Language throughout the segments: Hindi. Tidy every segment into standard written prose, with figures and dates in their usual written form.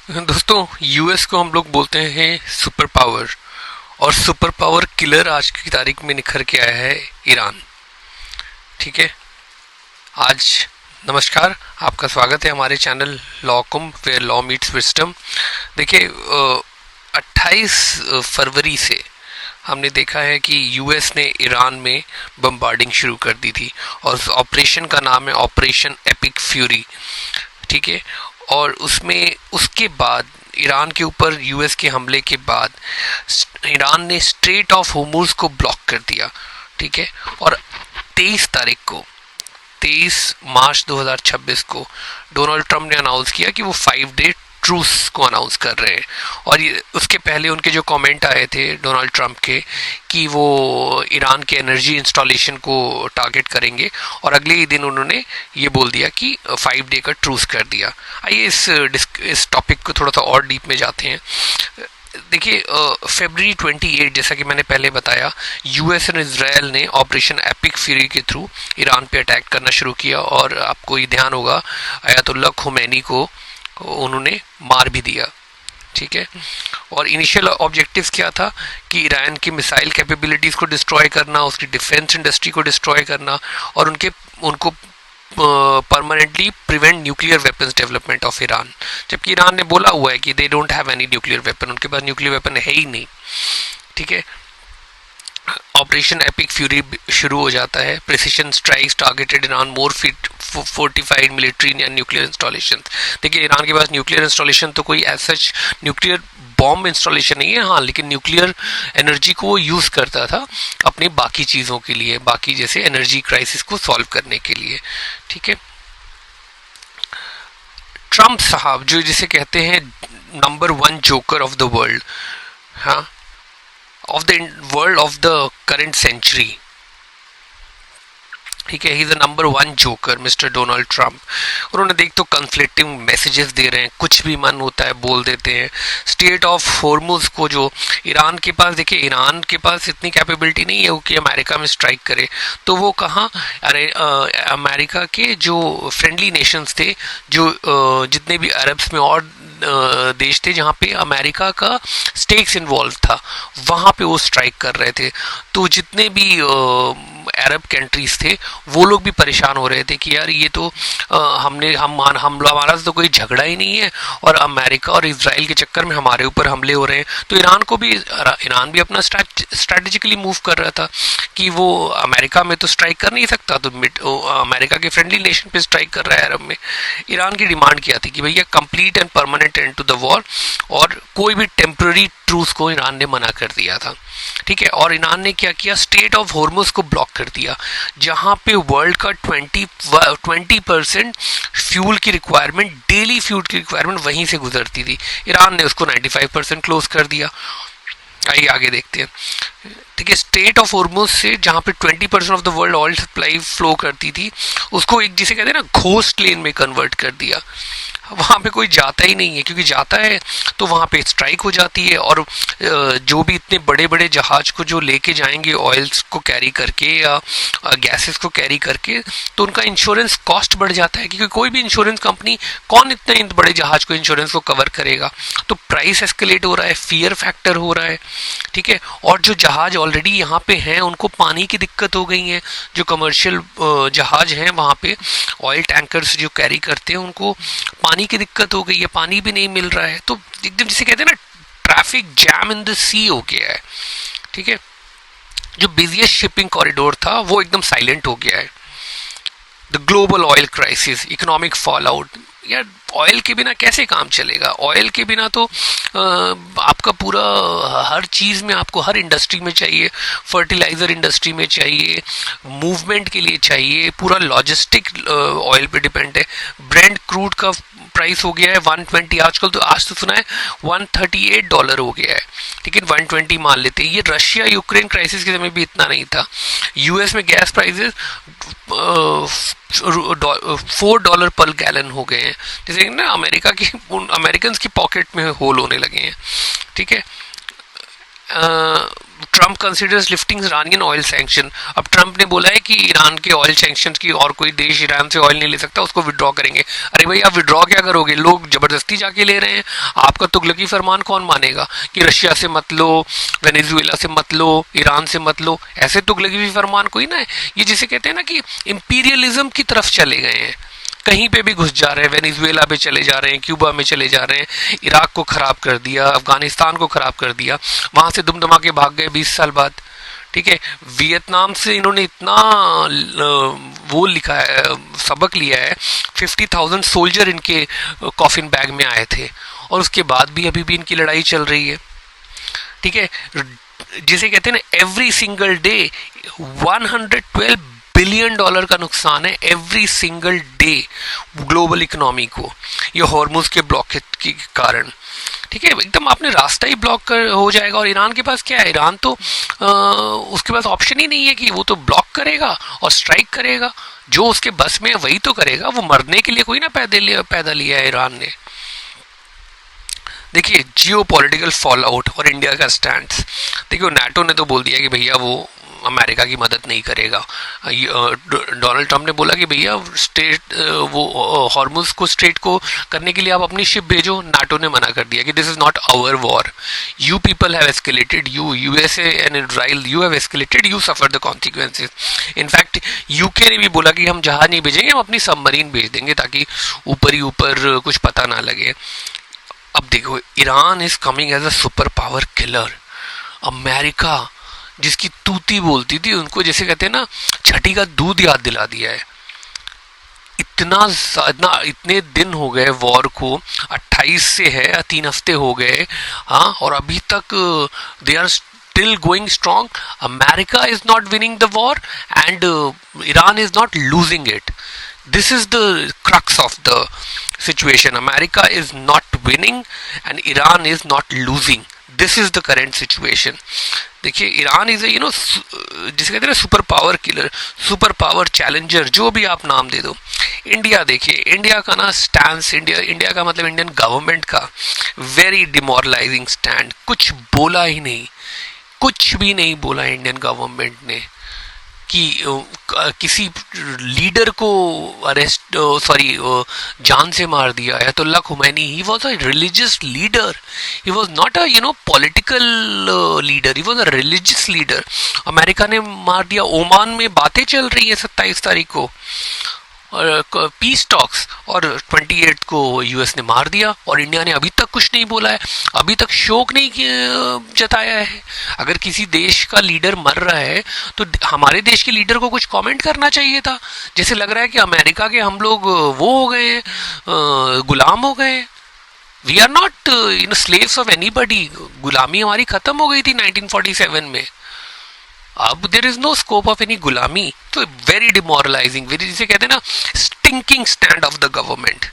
दोस्तों, यूएस को हम लोग बोलते हैं सुपर पावर। और सुपर पावर किलर आज की तारीख में निखर के आया है ईरान। ठीक है। आज नमस्कार, आपका स्वागत है हमारे चैनल लॉ कुम वेयर लॉ मीट्स विजडम। देखिए, 28 फरवरी से हमने देखा है कि यूएस ने ईरान में बम्बार्डिंग शुरू कर दी थी और उस ऑपरेशन का नाम है ऑपरेशन एपिक फ्यूरी। ठीक है। और उसमें उसके बाद ईरान के ऊपर यूएस के हमले के बाद ईरान ने स्ट्रेट ऑफ होर्मुज को ब्लॉक कर दिया। ठीक है। और 23 तारीख को 23 मार्च 2026 को डोनाल्ड ट्रंप ने अनाउंस किया कि वो 5 डे ट्रूस को अनाउंस कर रहे हैं। और ये उसके पहले उनके जो कमेंट आए थे डोनाल्ड ट्रंप के कि वो ईरान के एनर्जी इंस्टॉलेशन को टारगेट करेंगे, और अगले ही दिन उन्होंने ये बोल दिया कि 5 डे का ट्रूस कर दिया। आइए इस टॉपिक को थोड़ा सा और डीप में जाते हैं। देखिए, फरवरी 28, जैसा कि मैंने पहले बताया, यूएस और इजराइल ने ऑपरेशन एपिक फ्यूरी के थ्रू ईरान पे अटैक करना शुरू किया। और आपको ये ध्यान होगा, अयातुल्ला खुमैनी को उन्होंने मार भी दिया। ठीक है। और इनिशियल ऑब्जेक्टिव्स क्या था कि ईरान की मिसाइल कैपेबिलिटीज़ को डिस्ट्रॉय करना, उसकी डिफेंस इंडस्ट्री को डिस्ट्रॉय करना, और उनको permanently prevent nuclear weapons development of Iran. जबकि ईरान ने बोला हुआ है कि they don't have any nuclear weapon, उनके पास न्यूक्लियर वेपन है ही नहीं। ठीक है। ऑपरेशन एपिक फ्यूरी शुरू हो जाता है। Precision strikes targeted Iran more fortified military and nuclear installation. देखिए, ईरान के पास न्यूक्लियर इंस्टॉलेशन तो कोई as such nuclear bomb installation नहीं है, हाँ, लेकिन न्यूक्लियर एनर्जी को वो यूज करता था अपनी बाकी चीजों के लिए, बाकी जैसे एनर्जी क्राइसिस को सॉल्व करने के लिए। ठीक है। ट्रंप साहब, जो जिसे कहते हैं number 1 joker of the world, हाँ, of the world of the current century. ठीक है। He is the number 1 joker mister Donald Trump. उन्होंने देख तो कन्फ्लिक्टिंग मैसेजेस दे रहे हैं, कुछ भी मन होता है बोल देते हैं। स्टेट ऑफ हॉर्मुज को जो ईरान के पास, देखिए ईरान के पास इतनी कैपेबिलिटी नहीं है कि अमेरिका में स्ट्राइक करे, तो वो कहाँ, अरे अमेरिका के जो फ्रेंडली नेशंस थे, जो जितने भी अरब्स में और देश थे जहाँ पे अमेरिका का स्टेक्स इन्वॉल्व था, वहाँ पे वो स्ट्राइक कर रहे थे। तो जितने भी अरब कंट्रीज थे वो लोग भी परेशान हो रहे थे कि यार ये तो हमारा तो कोई झगड़ा ही नहीं है, और अमेरिका और इजराइल के चक्कर में हमारे ऊपर हमले हो रहे हैं। तो ईरान भी अपना स्ट्रैटेजिकली मूव कर रहा था कि वो अमेरिका में तो स्ट्राइक कर नहीं सकता, तो अमेरिका के फ्रेंडली नेशन पे स्ट्राइक कर रहा है अरब में। ईरान की डिमांड क्या थी कि भैया complete and permanent end to the war, और कोई भी टेम्पररी ट्रूस को ईरान ने मना कर दिया था। ठीक है। और ईरान ने क्या किया, स्टेट ऑफ हॉर्मुज को ब्लॉक कर दिया, जहां पे वर्ल्ड का 20% फ्यूल की रिक्वायरमेंट, डेली फ्यूल की रिक्वायरमेंट वहीं से गुजरती थी। ईरान ने उसको 95% क्लोज कर दिया। आइए आगे देखते हैं। ठीक है। स्टेट ऑफ हॉर्मुज से जहां पे 20% of the world oil supply flow करती थी, उसको एक, जिसे कहते हैं ना, घोस्ट लेन में कन्वर्ट कर दिया। वहां पे कोई जाता ही नहीं है, क्योंकि जाता है तो वहां पे स्ट्राइक हो जाती है। और जो भी इतने बड़े बड़े जहाज को जो लेके जाएंगे ऑयल्स को कैरी करके या गैसेस को कैरी करके, तो उनका इंश्योरेंस कॉस्ट बढ़ जाता है, क्योंकि कोई भी इंश्योरेंस कंपनी कौन इतने बड़े जहाज को इंश्योरेंस को कवर करेगा। तो प्राइस एस्केलेट हो रहा है, फियर फैक्टर हो रहा है। ठीक है। और जो जहाज ऑलरेडी यहाँ पे हैं उनको पानी की दिक्कत हो गई है। जो कमर्शियल जहाज हैं वहाँ पे ऑयल टैंकर्स जो कैरी करते हैं उनको पानी की दिक्कत हो गई है, पानी भी नहीं मिल रहा है। तो एकदम जिसे कहते हैं ना, ट्रैफिक जैम इन द सी हो गया है। ठीक है। जो बिजिएस्ट शिपिंग कॉरिडोर था वो एकदम साइलेंट हो गया है। The global oil crisis, economic fall out. यार ऑयल के बिना कैसे काम चलेगा? ऑयल के बिना तो आपका पूरा हर चीज में, आपको हर इंडस्ट्री में चाहिए, फर्टिलाइजर इंडस्ट्री में चाहिए, मूवमेंट के लिए चाहिए, पूरा लॉजिस्टिक ऑयल पे डिपेंड है। ब्रेंट क्रूड का प्राइस हो गया है 120, आजकल तो आज तो सुना है $138 हो गया है, लेकिन 120 मान लेते हैं। ये रशिया यूक्रेन क्राइसिस के समय भी इतना नहीं था। यूएस में गैस प्राइसेस $4 पर गैलन हो गए हैं, जैसे ना अमेरिकन की पॉकेट में होल होने लगे हैं। ठीक है। Trump considers lifting Iranian oil sanction. अब ट्रम्प ने बोला है कि ईरान के ऑयल सैंक्शन की और कोई देश ईरान से ऑयल नहीं ले सकता, उसको विड्रॉ करेंगे। अरे भाई आप विड्रॉ क्या करोगे, लोग जबरदस्ती जाके ले रहे हैं, आपका तुगलकी फरमान कौन मानेगा कि रशिया से मत लो, वेनेजुएला से मत लो, ईरान से मत लो, ऐसे तुगलकी फरमान कोई ना है। ये जिसे कहते हैं ना कि इंपीरियलिज्म की तरफ चले गए हैं, कहीं पे भी घुस जा रहे हैं, वेनेजुएला पे चले जा रहे हैं, क्यूबा में चले जा रहे हैं, इराक को खराब कर दिया, अफगानिस्तान को खराब कर दिया, वहां से दुम दमा के भाग गए 20 साल बाद। ठीक है, वियतनाम से इन्होंने इतना वो लिखा है, सबक लिया है, 50,000 सोल्जर इनके कॉफिन बैग में आए थे, और उसके बाद भी अभी भी इनकी लड़ाई चल रही है। ठीक है, जिसे कहते हैं ना every single day 112 billion dollar का नुकसान है every single day global economy को, ये हॉर्मुज के ब्लॉक के कारण। ठीक है, एकदम आपने रास्ता ही ब्लॉक कर हो जाएगा। और ईरान के पास क्या है, ईरान तो उसके पास ऑप्शन ही नहीं है कि वो तो ब्लॉक करेगा और स्ट्राइक करेगा, जो उसके बस में है वही तो करेगा। वो मरने के लिए कोई ना पैदा लिया है ईरान ने। देखिए जियो पॉलिटिकल फॉल आउट और इंडिया का स्टैंड। देखिए नाटो ने तो बोल दिया कि भैया वो अमेरिका की मदद नहीं करेगा। डोनाल्ड ट्रंप ने बोला कि भैया स्टेट वो हॉर्मुज को स्ट्रेट को करने के लिए आप अपनी शिप भेजो। नाटो ने मना कर दिया कि this is not our war, you people have escalated, you USA and Israel you have escalated, you suffer the consequences. In fact UK ने भी बोला कि हम जहाज नहीं भेजेंगे, हम अपनी सबमरीन भेज देंगे ताकि ऊपर ही ऊपर कुछ पता ना लगे। अब देखो Iran is coming as a super power killer. America जिसकी तूती बोलती थी, उनको जैसे कहते हैं ना छठी का दूध याद दिला दिया है। इतने दिन हो गए वॉर को, 28 से है, 3 हफ्ते हो गए, हाँ, और अभी तक they are still going strong. America is not winning the war and Iran is not losing it. This is the crux of the situation. America is not winning and Iran is not losing. This is the current situation. देखिए ईरान इज जिसे कहते हैं super power killer, super power challenger, जो भी आप नाम दे दो। इंडिया देखिए, इंडिया का ना स्टैंड, इंडिया का मतलब इंडियन गवर्नमेंट का वेरी डिमोरलाइजिंग स्टैंड। कुछ बोला ही नहीं, कुछ भी नहीं बोला इंडियन गवर्नमेंट ने कि किसी लीडर को अरेस्ट जान से मार दिया। Ayatollah Khomeini, he was a religious leader, he was not a political leader, he was a religious leader. America ने मार दिया। ओमान में बातें चल रही है 27 तारीख को और पीस टॉक्स, और 28 को यूएस ने मार दिया और इंडिया ने अभी तक कुछ नहीं बोला है, अभी तक शोक नहीं जताया है। अगर किसी देश का लीडर मर रहा है तो हमारे देश के लीडर को कुछ कमेंट करना चाहिए था। जैसे लग रहा है कि अमेरिका के हम लोग वो हो गए हैं, गुलाम हो गए। We are not slaves of anybody. गुलामी हमारी खत्म हो गई थी 1947 में। अब there is no scope of any गुलामी। तो वेरी डिमोरलाइजिंग, वेरी जिसे कहते हैं ना stinking stand of the government,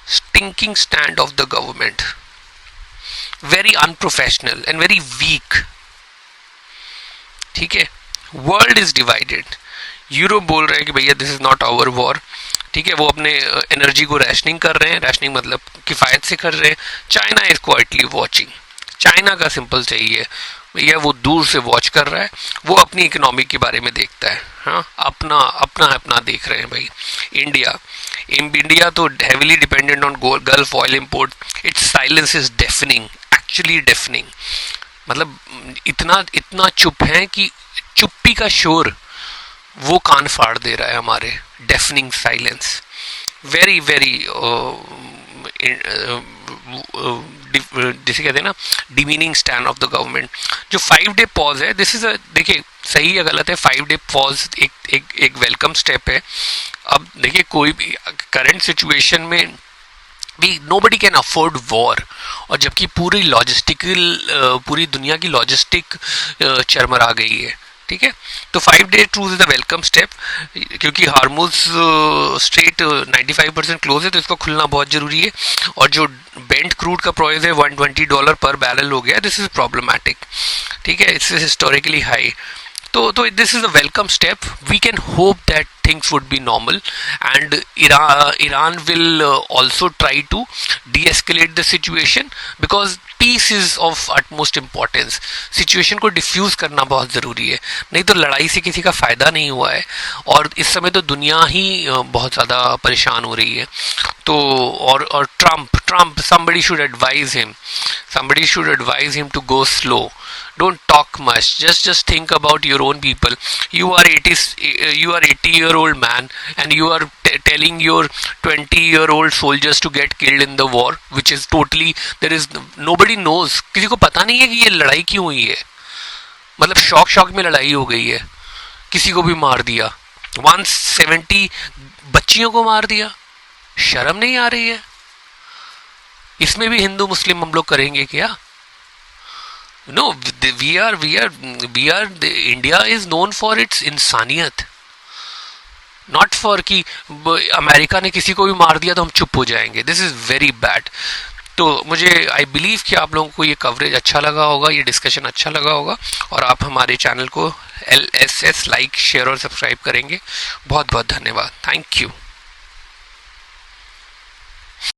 stinking stand of the government, very unprofessional and very weak. ठीक है, वर्ल्ड इज डिवाइडेड। यूरोप बोल रहे हैं कि भैया this is not our war. ठीक है, वो अपने एनर्जी को रैशनिंग कर रहे हैं, रैशनिंग मतलब किफायत से कर रहे हैं। China is quietly watching. China का सिंपल चाहिए भैया, वो दूर से वॉच कर रहा है, वो अपनी इकोनॉमी के बारे में देखता है। हाँ, अपना अपना अपना देख रहे हैं भाई। इंडिया तो heavily dependent on gulf oil import. It's silence is deafening, actually deafening. मतलब इतना चुप है कि चुप्पी का शोर वो कान फाड़ दे रहा है हमारे। डेफनिंग साइलेंस, वेरी वेरी जिसे कहते हैं ना demeaning stand of the government. जो 5 डे पॉज है, दिस इज देखिए सही या गलत है, 5 डे पॉज एक वेलकम स्टेप है। अब देखिए कोई भी करंट सिचुएशन में भी नोबडी कैन अफोर्ड वॉर, और जबकि पूरी दुनिया की लॉजिस्टिक चरमरा गई है। ठीक है, तो 5 day ट्रूज is the welcome step, क्योंकि हार्मुज स्ट्रेट 95% क्लोज है, तो इसको खुलना बहुत जरूरी है। और जो बेंट क्रूड का प्राइस है $120 पर बैरल हो गया, दिस इज प्रॉब्लमैटिक। ठीक है, इट्स हिस्टोरिकली हाई। तो this is a welcome step. We can hope that things would be normal, and Iran will also try to de-escalate the situation, because peace is of utmost importance. Situation को डिफ्यूज करना बहुत ज़रूरी है, नहीं तो लड़ाई से किसी का फ़ायदा नहीं हुआ है, और इस समय तो दुनिया ही बहुत ज़्यादा परेशान हो रही है। तो और Trump somebody should advise him to go slow. Don't talk much, just think about your own people. You are 80-year-old man, and you are telling your 20-year-old soldiers to get killed in the war, which is totally, there is nobody knows, किसी को पता नहीं है कि ये लड़ाई क्यों हुई है। मतलब शौक में लड़ाई हो गई है, किसी को भी मार दिया, 170 बच्चियों को मार दिया, शर्म नहीं आ रही है? इसमें भी हिंदू मुस्लिम हम लोग करेंगे क्या? No, India is known for its इंसानियत, नॉट फॉर कि अमेरिका ने किसी को भी मार दिया तो हम चुप हो जाएंगे। This is very bad. तो मुझे आई बिलीव कि आप लोगों को ये कवरेज अच्छा लगा होगा, ये डिस्कशन अच्छा लगा होगा, और आप हमारे चैनल को LSS लाइक, शेयर और सब्सक्राइब करेंगे। बहुत बहुत धन्यवाद। Thank you.